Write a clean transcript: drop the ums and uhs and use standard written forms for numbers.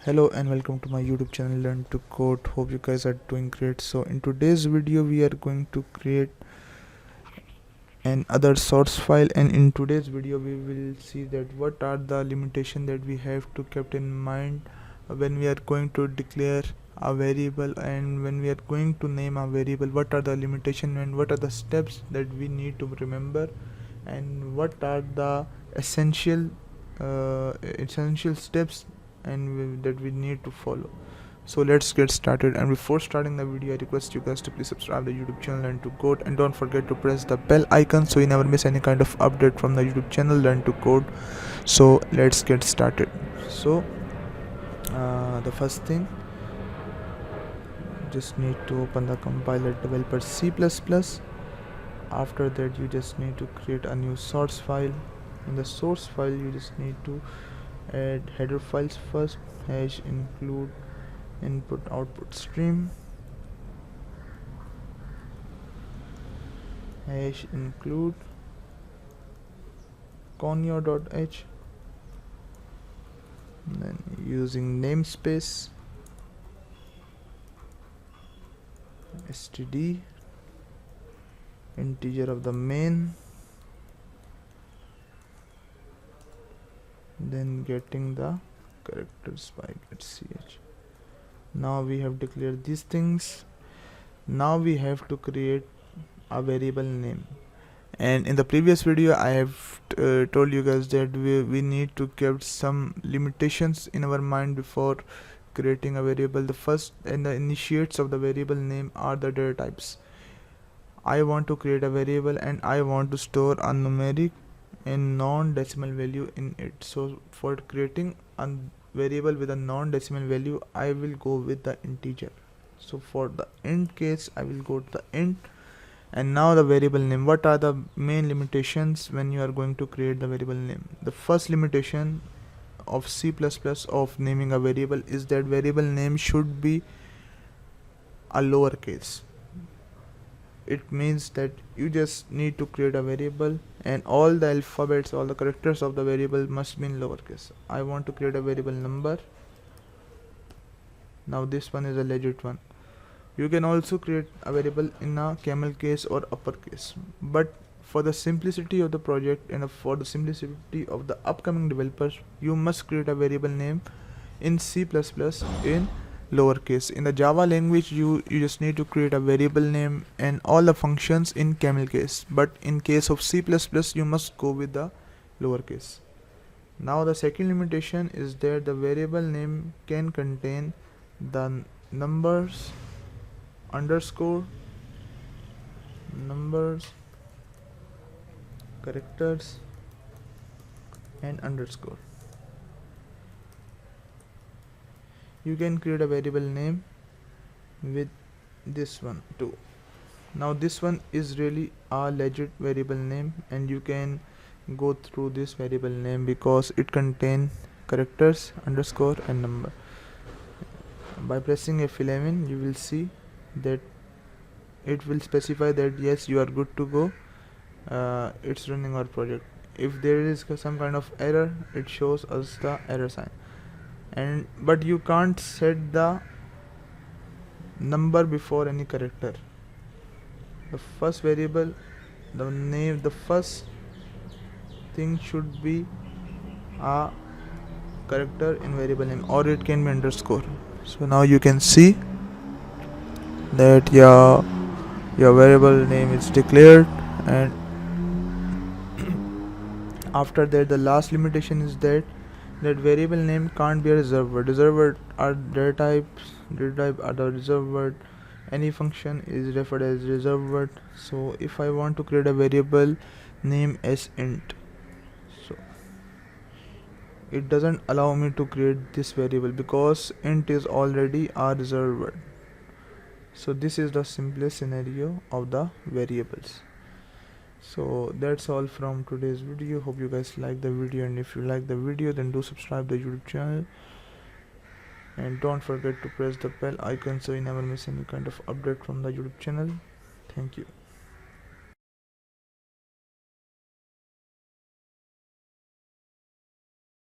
Hello and welcome to my YouTube channel Learn to Code. Hope you guys are doing great. So in today's video we are going to create an other source file, and in today's video we will see that what are the limitations that we have to keep in mind when we are going to declare a variable and when we are going to name a variable. What are the limitations and what are the steps that we need to remember, and what are the essential steps that we need to follow. So let's get started, and before starting the video I request you guys to please subscribe the YouTube channel Learn to Code, and don't forget to press the bell icon so you never miss any kind of update from the YouTube channel Learn to Code. So let's get started. So the first thing, just need to open the compiler developer C++. After that you just need to create a new source file. In the source file you just need to add header files first, hash include input output stream, hash include conio.h, then using namespace std integer of the main, then getting the characters by get.ch. Now we have declared these things. Now we have to create a variable name, and in the previous video I have told you guys that we need to keep some limitations in our mind before creating a variable. The first and the initiates of the variable name are the data types. I want to create a variable and I want to store a numeric and non-decimal value in it. So for creating a variable with a non-decimal value I will go with the integer. So for the int case I will go to the int. And now the variable name. What are the main limitations when you are going to create the variable name? The first limitation of C++ of naming a variable is that variable name should be a lowercase. It means that you just need to create a variable and all the alphabets, all the characters of the variable must be in lowercase. I want to create a variable number. Now this one is a legit one. You can also create a variable in a camel case or uppercase, but for the simplicity of the project and for the simplicity of the upcoming developers, you must create a variable name in C++ in lowercase. In the Java language you just need to create a variable name and all the functions in camel case, but in case of C++ you must go with the lowercase. Now the second limitation is that the variable name can contain the numbers, underscore, numbers, characters and underscore. You can create a variable name with this one too. Now this one is really a legit variable name, and you can go through this variable name because it contains characters, underscore and number. By pressing F11 you will see that it will specify that yes, you are good to go. It's running our project. If there is some kind of error, it shows us the error sign. But you can't set the number before any character. The first variable, the name, the first thing should be a character in variable name, or it can be underscore. So now you can see that your variable name is declared, and after that the last limitation is that variable name can't be a reserved word. Reserved word are data types. Data type are the reserved word. Any function is referred as reserved word. So if I want to create a variable name as int, so it doesn't allow me to create this variable because int is already a reserved word. So this is the simplest scenario of the variables. So that's all from today's video. Hope you guys like the video, and if you like the video then do subscribe the YouTube channel, and don't forget to press the bell icon so you never miss any kind of update from the YouTube channel. Thank you.